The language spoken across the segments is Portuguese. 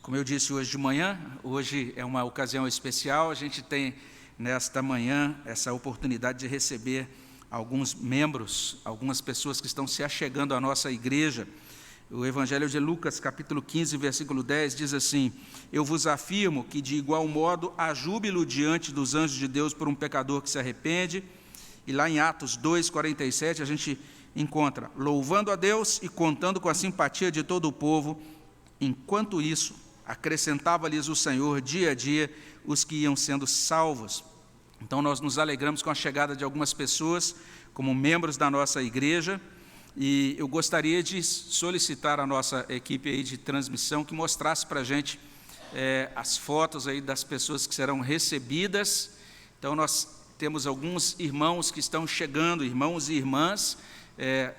Como eu disse hoje de manhã, hoje é uma ocasião especial, a gente tem nesta manhã essa oportunidade de receber alguns membros, algumas pessoas que estão se achegando à nossa igreja. O Evangelho de Lucas, capítulo 15, versículo 10, diz assim: eu vos afirmo que de igual modo há júbilo diante dos anjos de Deus por um pecador que se arrepende. E lá em Atos 2, 47, a gente encontra: louvando a Deus e contando com a simpatia de todo o povo. Enquanto isso, acrescentava-lhes o Senhor dia a dia os que iam sendo salvos. Então nós nos alegramos com a chegada de algumas pessoas como membros da nossa igreja, e eu gostaria de solicitar à nossa equipe aí de transmissão que mostrasse para a gente as fotos aí das pessoas que serão recebidas. Então nós temos alguns irmãos que estão chegando, irmãos e irmãs,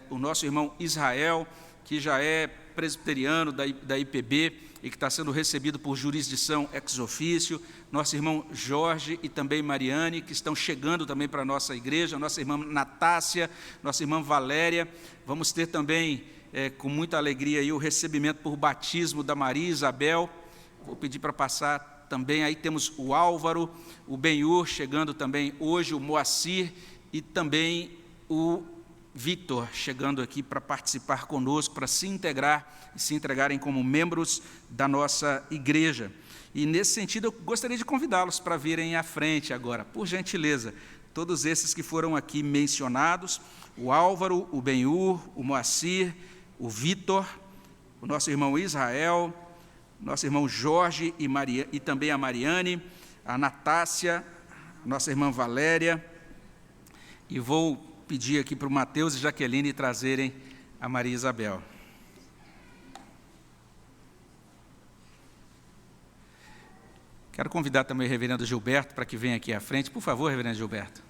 o nosso irmão Israel, que já é presbiteriano da IPB e que está sendo recebido por jurisdição ex officio, nosso irmão Jorge e também Mariane, que estão chegando também para a nossa igreja, nossa irmã Natácia, nossa irmã Valéria. Vamos ter também, com muita alegria, aí, o recebimento por batismo da Maria Isabel. Vou pedir para passar também, aí temos o Álvaro, o Benhur chegando também hoje, o Moacir e também o Victor chegando aqui para participar conosco, para se integrar e se entregarem como membros da nossa igreja. E nesse sentido eu gostaria de convidá-los para virem à frente agora, por gentileza. Todos esses que foram aqui mencionados, o Álvaro, o Benhur, o Moacir, o Victor, o nosso irmão Israel, nosso irmão Jorge e também a Mariane, a Natácia, nossa irmã Valéria, e vou pedir aqui para o Mateus e Jaqueline trazerem a Maria Isabel. Quero convidar também o reverendo Gilberto para que venha aqui à frente. Por favor, reverendo Gilberto.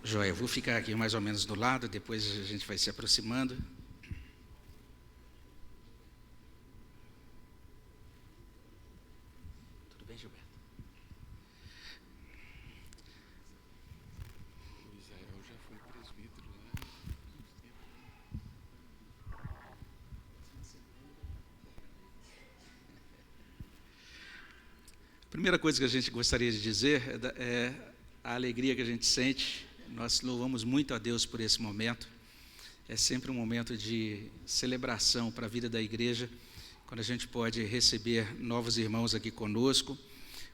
Joia, eu vou ficar aqui mais ou menos do lado, depois a gente vai se aproximando. Tudo bem, Gilberto? O Israel já foi presbítero lá. A primeira coisa que a gente gostaria de dizer é a alegria que a gente sente. Nós louvamos muito a Deus por esse momento. É sempre um momento de celebração para a vida da igreja, quando a gente pode receber novos irmãos aqui conosco,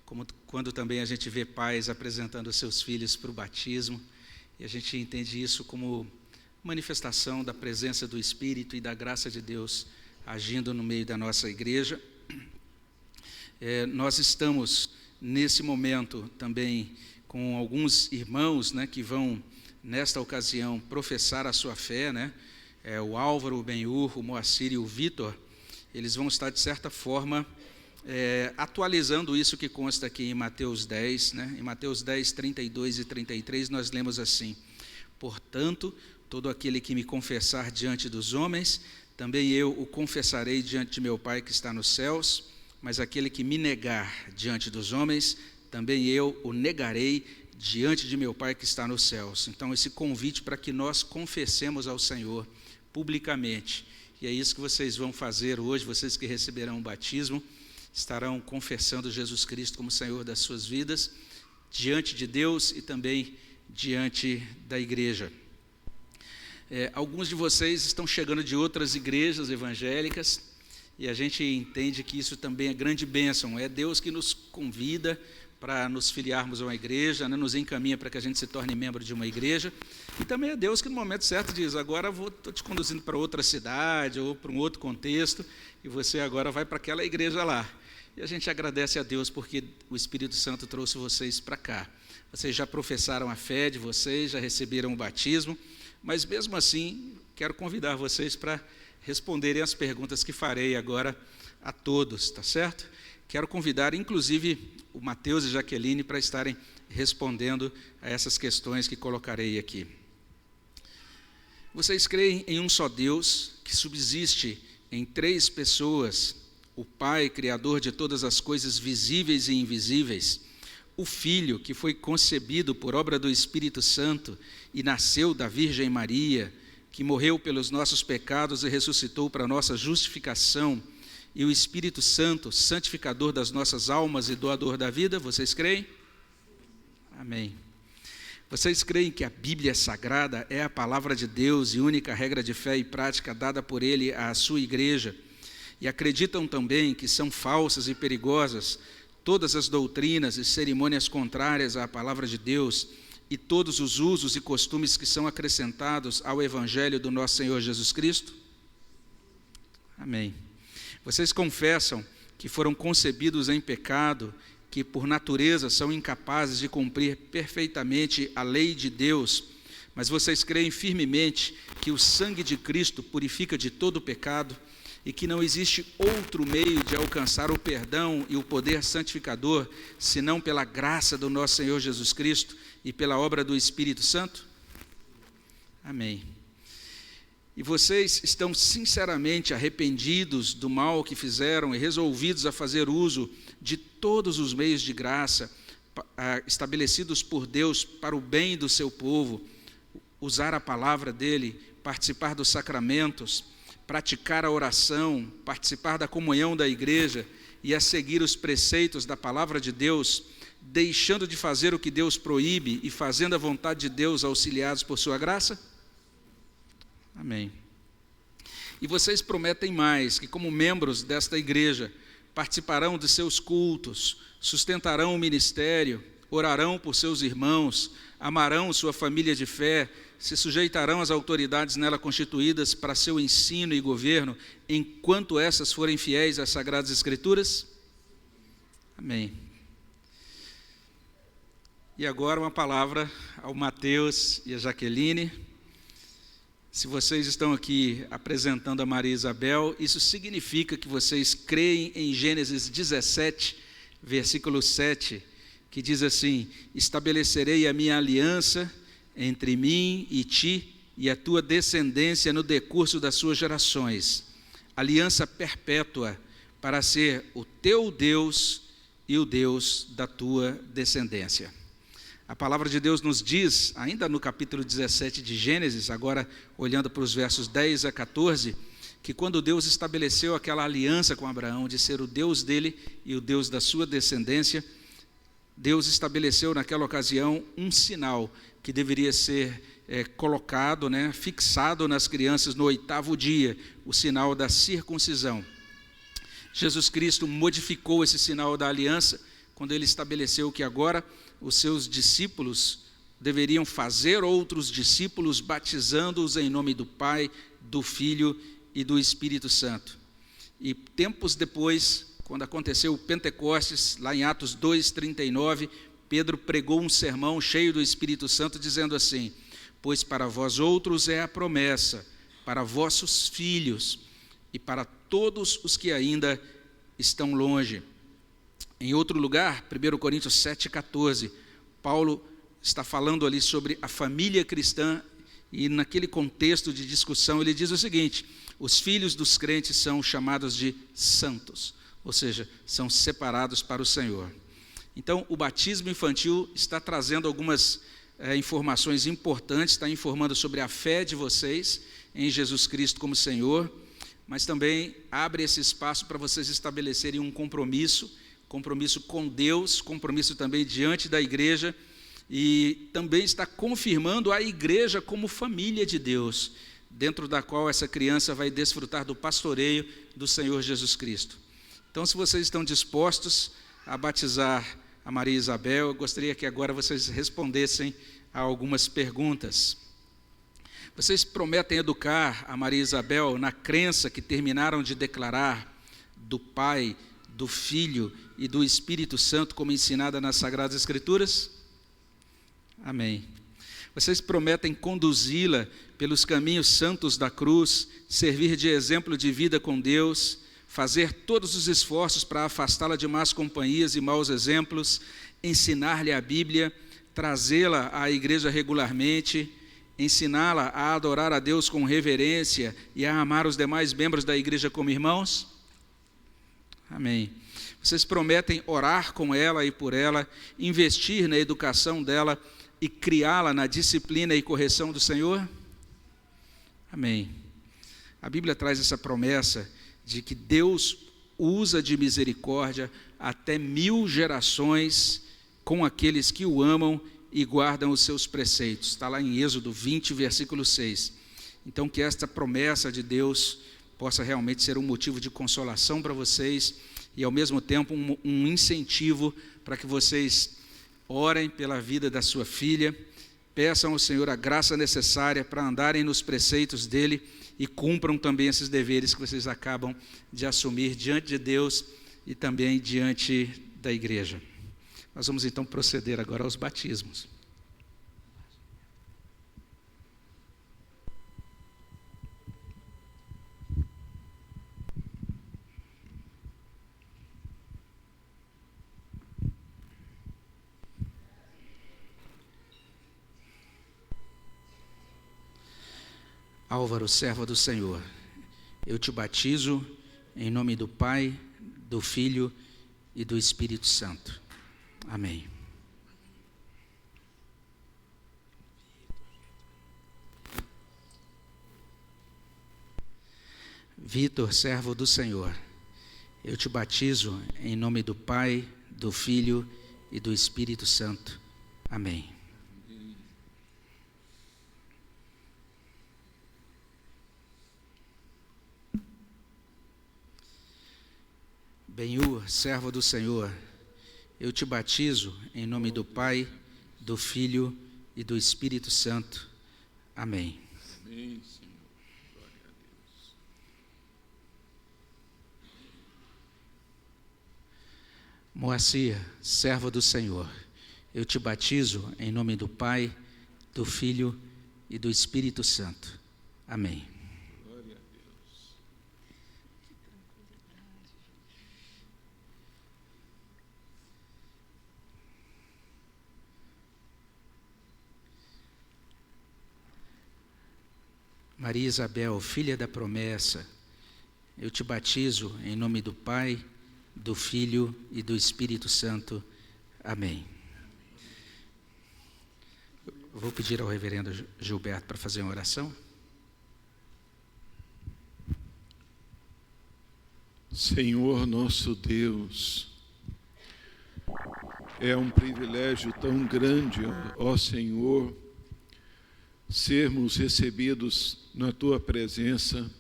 como quando também a gente vê pais apresentando seus filhos para o batismo, e a gente entende isso como manifestação da presença do Espírito e da graça de Deus agindo no meio da nossa igreja. Nós estamos nesse momento também com alguns irmãos, que vão, nesta ocasião, professar a sua fé, o Álvaro, o Benhur, o Moacir e o Victor. Eles vão estar, de certa forma, atualizando isso que consta aqui em Mateus 10. Em Mateus 10, 32 e 33, nós lemos assim: portanto, todo aquele que me confessar diante dos homens, também eu o confessarei diante de meu Pai que está nos céus, mas aquele que me negar diante dos homens, também eu o negarei diante de meu Pai que está nos céus. Então, esse convite para que nós confessemos ao Senhor publicamente. E é isso que vocês vão fazer hoje, vocês que receberão o batismo. estarão confessando Jesus Cristo como Senhor das suas vidas, diante de Deus e também diante da igreja. Alguns de vocês estão chegando de outras igrejas evangélicas, e a gente entende que isso também é grande bênção. É Deus que nos convida para nos filiarmos a uma igreja, né, nos encaminha para que a gente se torne membro de uma igreja, e também é Deus que no momento certo diz, agora estou te conduzindo para outra cidade ou para um outro contexto, e você agora vai para aquela igreja lá. E a gente agradece a Deus porque o Espírito Santo trouxe vocês para cá. Vocês já professaram a fé de vocês, já receberam o batismo, mas mesmo assim, quero convidar vocês para responderem as perguntas que farei agora a todos, tá certo? Quero convidar, inclusive, o Mateus e Jaqueline para estarem respondendo a essas questões que colocarei aqui. Vocês creem em um só Deus, que subsiste em 3 pessoas, o Pai, Criador de todas as coisas visíveis e invisíveis, o Filho, que foi concebido por obra do Espírito Santo e nasceu da Virgem Maria, que morreu pelos nossos pecados e ressuscitou para a nossa justificação, e o Espírito Santo, santificador das nossas almas e doador da vida, vocês creem? Amém. Vocês creem que a Bíblia Sagrada é a palavra de Deus e única regra de fé e prática dada por Ele à sua igreja, e acreditam também que são falsas e perigosas todas as doutrinas e cerimônias contrárias à palavra de Deus e todos os usos e costumes que são acrescentados ao Evangelho do nosso Senhor Jesus Cristo? Amém. Vocês confessam que foram concebidos em pecado, que por natureza são incapazes de cumprir perfeitamente a lei de Deus, mas vocês creem firmemente que o sangue de Cristo purifica de todo pecado e que não existe outro meio de alcançar o perdão e o poder santificador, senão pela graça do nosso Senhor Jesus Cristo e pela obra do Espírito Santo? Amém. E vocês estão sinceramente arrependidos do mal que fizeram e resolvidos a fazer uso de todos os meios de graça estabelecidos por Deus para o bem do seu povo, usar a palavra dele, participar dos sacramentos, praticar a oração, participar da comunhão da igreja e a seguir os preceitos da palavra de Deus, deixando de fazer o que Deus proíbe e fazendo a vontade de Deus, auxiliados por sua graça? Amém. E vocês prometem mais, que como membros desta igreja, participarão de seus cultos, sustentarão o ministério, orarão por seus irmãos, amarão sua família de fé, se sujeitarão às autoridades nela constituídas para seu ensino e governo, enquanto essas forem fiéis às Sagradas Escrituras? Amém. E agora uma palavra ao Mateus e a Jaqueline. Se vocês estão aqui apresentando a Maria Isabel, isso significa que vocês creem em Gênesis 17, versículo 7, que diz assim: estabelecerei a minha aliança entre mim e ti e a tua descendência no decurso das suas gerações, aliança perpétua para ser o teu Deus e o Deus da tua descendência. A palavra de Deus nos diz, ainda no capítulo 17 de Gênesis, agora olhando para os versos 10 a 14, que quando Deus estabeleceu aquela aliança com Abraão de ser o Deus dele e o Deus da sua descendência, Deus estabeleceu naquela ocasião um sinal que deveria ser colocado, fixado nas crianças no 8º dia, o sinal da circuncisão. Jesus Cristo modificou esse sinal da aliança quando ele estabeleceu que agora os seus discípulos deveriam fazer outros discípulos, batizando-os em nome do Pai, do Filho e do Espírito Santo. E tempos depois, quando aconteceu o Pentecostes, lá em Atos 2:39, Pedro pregou um sermão cheio do Espírito Santo, dizendo assim: pois para vós outros é a promessa, para vossos filhos e para todos os que ainda estão longe. Em outro lugar, 1 Coríntios 7,14, Paulo está falando ali sobre a família cristã, e naquele contexto de discussão ele diz o seguinte: os filhos dos crentes são chamados de santos, ou seja, são separados para o Senhor. Então, o batismo infantil está trazendo algumas informações importantes, está informando sobre a fé de vocês em Jesus Cristo como Senhor, mas também abre esse espaço para vocês estabelecerem um compromisso com Deus, compromisso também diante da igreja, e também está confirmando a igreja como família de Deus, dentro da qual essa criança vai desfrutar do pastoreio do Senhor Jesus Cristo. Então, se vocês estão dispostos a batizar a Maria Isabel, eu gostaria que agora vocês respondessem a algumas perguntas. Vocês prometem educar a Maria Isabel na crença que terminaram de declarar do Pai, do Filho e do Espírito Santo, como ensinada nas Sagradas Escrituras? Amém. Vocês prometem conduzi-la pelos caminhos santos da cruz, servir de exemplo de vida com Deus, fazer todos os esforços para afastá-la de más companhias e maus exemplos, ensinar-lhe a Bíblia, trazê-la à igreja regularmente, ensiná-la a adorar a Deus com reverência e a amar os demais membros da igreja como irmãos? Amém. Vocês prometem orar com ela e por ela, investir na educação dela e criá-la na disciplina e correção do Senhor? Amém. A Bíblia traz essa promessa de que Deus usa de misericórdia até 1000 gerações com aqueles que o amam e guardam os seus preceitos. Está lá em Êxodo 20, versículo 6. Então, que esta promessa de Deus possa realmente ser um motivo de consolação para vocês e, ao mesmo tempo, um incentivo para que vocês orem pela vida da sua filha, peçam ao Senhor a graça necessária para andarem nos preceitos dele e cumpram também esses deveres que vocês acabam de assumir diante de Deus e também diante da igreja. Nós vamos então proceder agora aos batismos. Álvaro, servo do Senhor, eu te batizo em nome do Pai, do Filho e do Espírito Santo. Amém. Vitor, servo do Senhor, eu te batizo em nome do Pai, do Filho e do Espírito Santo. Amém. Benhur, servo do Senhor, eu te batizo em nome do Pai, do Filho e do Espírito Santo. Amém. Amém, Senhor. Glória a Deus. Moacir, servo do Senhor, eu te batizo em nome do Pai, do Filho e do Espírito Santo. Amém. Glória a Deus. Maria Isabel, filha da promessa, eu te batizo em nome do Pai, do Filho e do Espírito Santo. Amém. Eu vou pedir ao reverendo Gilberto para fazer uma oração. Senhor nosso Deus, é um privilégio tão grande, ó Senhor, sermos recebidos na Tua presença,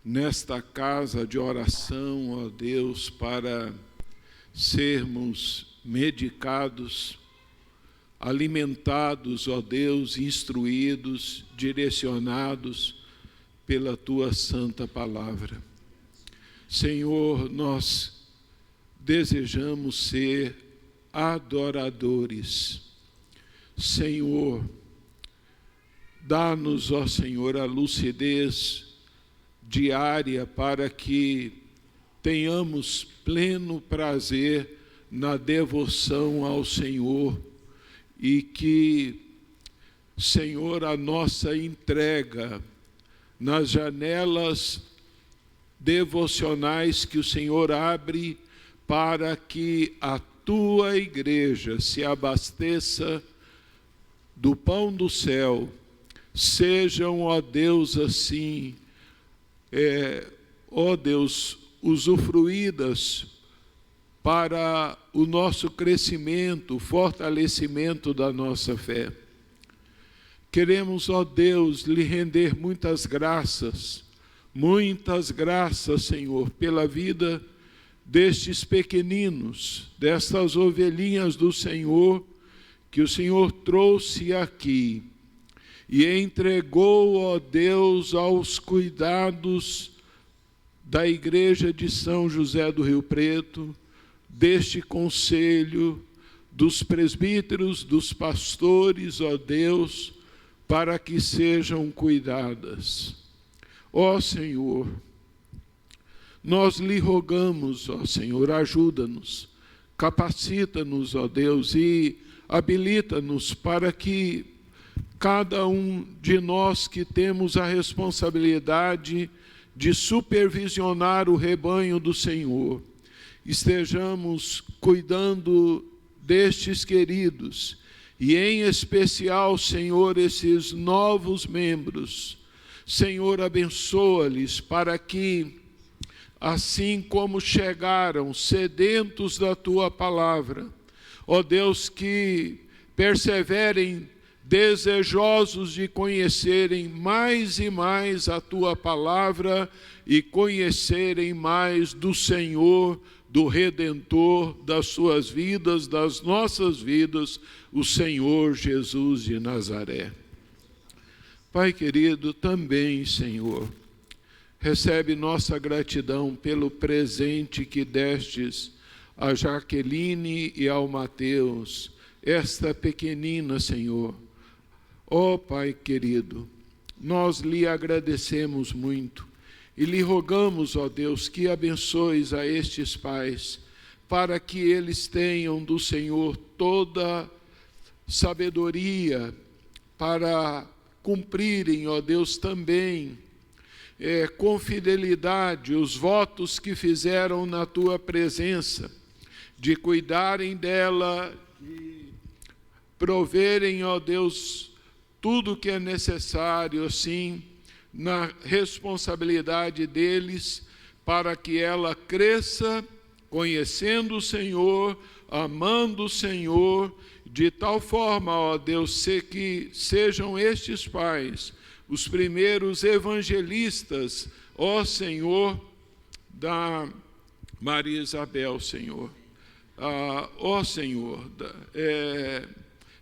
nesta casa de oração, ó Deus, para sermos medicados, alimentados, ó Deus, instruídos, direcionados pela Tua santa palavra. Senhor, nós desejamos ser adoradores. Senhor, dá-nos, ó Senhor, a lucidez diária para que tenhamos pleno prazer na devoção ao Senhor e que, Senhor, a nossa entrega nas janelas devocionais que o Senhor abre para que a Tua igreja se abasteça do pão do céu, sejam, ó Deus, assim, ó Deus, usufruídas para o nosso crescimento, o fortalecimento da nossa fé. Queremos, ó Deus, lhe render muitas graças, Senhor, pela vida destes pequeninos, destas ovelhinhas do Senhor, que o Senhor trouxe aqui e entregou, ó Deus, aos cuidados da Igreja de São José do Rio Preto, deste conselho, dos presbíteros, dos pastores, ó Deus, para que sejam cuidadas. Ó Senhor, nós lhe rogamos, ó Senhor, ajuda-nos, capacita-nos, ó Deus, e habilita-nos para que cada um de nós que temos a responsabilidade de supervisionar o rebanho do Senhor, estejamos cuidando destes queridos, e em especial, Senhor, esses novos membros. Senhor, abençoa-lhes para que, assim como chegaram sedentos da Tua palavra, ó Deus, que perseverem desejosos de conhecerem mais e mais a Tua palavra e conhecerem mais do Senhor, do Redentor das suas vidas, das nossas vidas, o Senhor Jesus de Nazaré. Pai querido, também, Senhor, recebe nossa gratidão pelo presente que destes a Jaqueline e ao Mateus, esta pequenina, Senhor. Ó Pai querido, nós lhe agradecemos muito e lhe rogamos, ó Deus, que abençoes a estes pais, para que eles tenham do Senhor toda sabedoria para cumprirem, ó Deus, também com fidelidade os votos que fizeram na Tua presença, de cuidarem dela, de proverem, ó Deus, tudo que é necessário, assim, na responsabilidade deles, para que ela cresça, conhecendo o Senhor, amando o Senhor, de tal forma, ó Deus, que sejam estes pais os primeiros evangelistas, ó Senhor, da Maria Isabel, Senhor. Ó Senhor,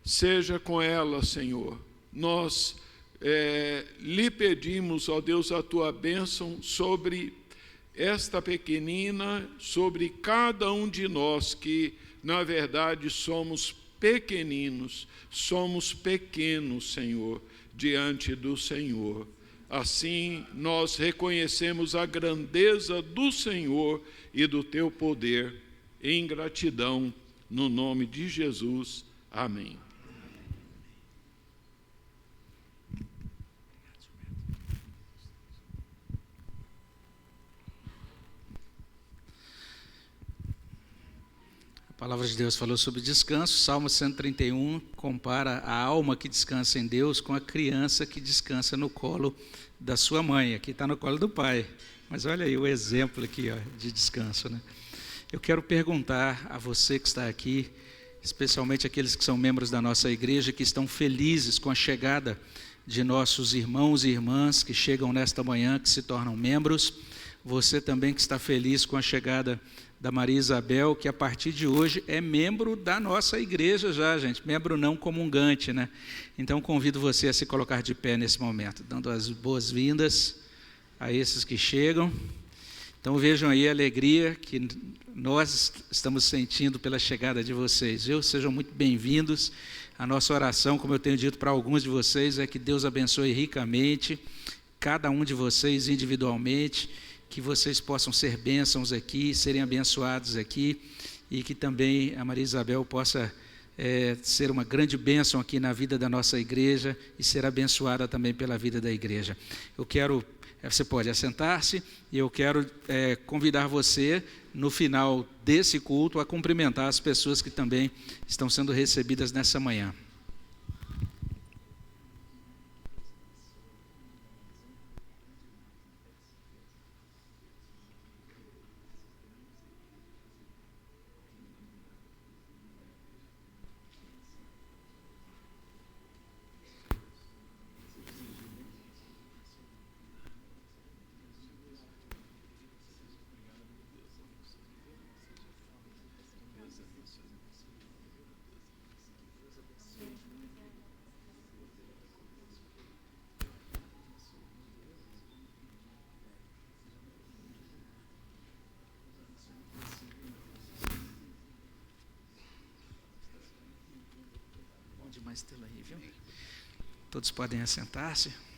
seja com ela, Senhor. Nós lhe pedimos, ó Deus, a Tua bênção sobre esta pequenina, sobre cada um de nós que, na verdade, somos pequeninos, somos pequenos, Senhor, diante do Senhor. Assim, nós reconhecemos a grandeza do Senhor e do Teu poder, em gratidão, no nome de Jesus. Amém. A palavra de Deus falou sobre descanso. Salmo 131 compara a alma que descansa em Deus com a criança que descansa no colo da sua mãe. Aqui está no colo do pai, mas olha aí o exemplo aqui, ó, de descanso, né? Eu quero perguntar a você que está aqui, especialmente aqueles que são membros da nossa igreja, que estão felizes com a chegada de nossos irmãos e irmãs que chegam nesta manhã, que se tornam membros. Você também que está feliz com a chegada da Maria Isabel, que a partir de hoje é membro da nossa igreja já, gente, membro não comungante, né? Então convido você a se colocar de pé nesse momento, dando as boas-vindas a esses que chegam. Então vejam aí a alegria que nós estamos sentindo pela chegada de vocês, viu? Sejam muito bem-vindos. A nossa oração, como eu tenho dito para alguns de vocês, é que Deus abençoe ricamente cada um de vocês individualmente, que vocês possam ser bênçãos aqui, serem abençoados aqui, e que também a Maria Isabel possa ser uma grande bênção aqui na vida da nossa igreja e ser abençoada também pela vida da igreja. Você pode assentar-se, e eu quero convidar você, no final desse culto, a cumprimentar as pessoas que também estão sendo recebidas nessa manhã. mais tê-la aí, viu? Todos podem assentar-se.